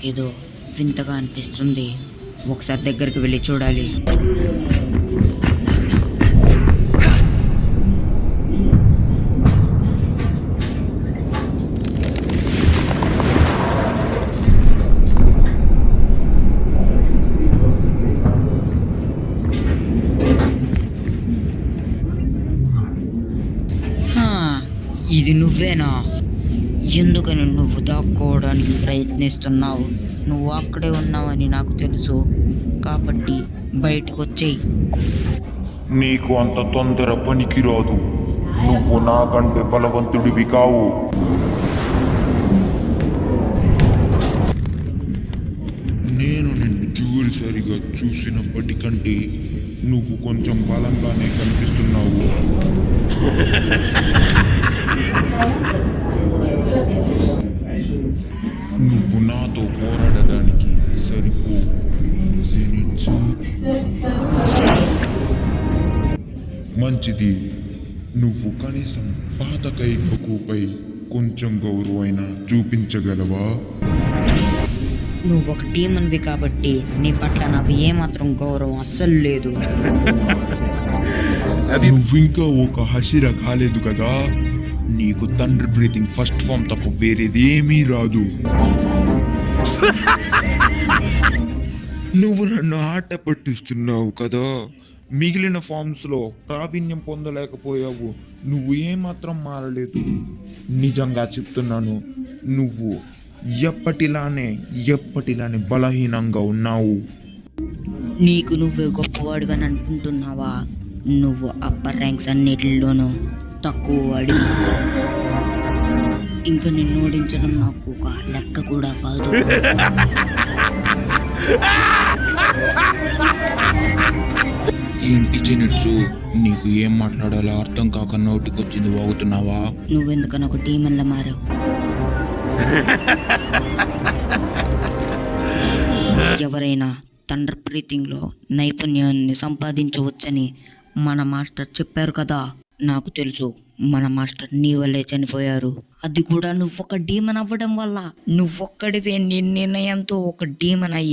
నాకేదో వింతగా అనిపిస్తుంది. ఒకసారి దగ్గరికి వెళ్ళి చూడాలి. ఇది నువ్వేనా? ఎందుకని నువ్వు దాక్కోవడానికి ప్రయత్నిస్తున్నావు? నువ్వు అక్కడే ఉన్నావని నాకు తెలుసు, కాబట్టి బయటకు వచ్చేయి. నీకు అంత తొందర పనికిరాదు. నువ్వు నాకంటే బలవంతుడివి కావు. నేను నిన్ను చివరిసారిగా చూసినప్పటికంటే నువ్వు కొంచెం బలంగానే కనిపిస్తున్నావు. నువ్వు నాతో పోరాడడానికి సరిపో. మంచిది. నువ్వు కనీసం పాత కైగోకుపై కొంచెం గౌరవైనా చూపించగలవా? నువ్వు ఒక డీమన్వి కాబట్టి నీ పట్ల నాకు ఏమాత్రం గౌరవం అస్సలు లేదు. నువ్వింకా ఒక హసిర కాలేదు కదా. నీకు తండ్రి బ్రీతింగ్ ఫస్ట్ ఫామ్ తప్ప వేరేదేమీ రాదు. నువ్వు నన్ను ఆట పట్టిస్తున్నావు కదా. మిగిలిన ఫామ్స్ లో ప్రావీణ్యం పొందలేకపోయావు. నువ్వు ఏమాత్రం మారలేదు. నిజంగా చెప్తున్నాను, నువ్వు ఎప్పటిలానే బలహీనంగా ఉన్నావు. నీకు నువ్వే గొప్పవాడివని అనుకుంటున్నావా? నువ్వు అప్పర్ ర్యాంక్స్ అన్నిటిలోనూ తక్కువ వాడి. ఇంకా నిన్ను ఓడించడం నాకు ఒక లెక్క కూడా కాదు. ఏంటి జెనిట్సు, నీకు ఏం మాట్లాడాలో అర్థం కాక నోటికొచ్చింది వాగుతున్నావా? నువ్వెందుకని ఒక డీమన్లా మారావు? ఎవరైనా తండ్రి బ్రీతింగ్లో నైపుణ్యాన్ని సంపాదించవచ్చని మన మాస్టర్ చెప్పారు కదా. నాకు తెలుసు, మన మాస్టర్ నీ వల్లే చనిపోయారు. అది కూడా నువ్వొక డీమన్ అవ్వడం వల్ల. నువ్వొక్కడివే నీ నిర్ణయంతో ఒక డీమన్ అయ్యి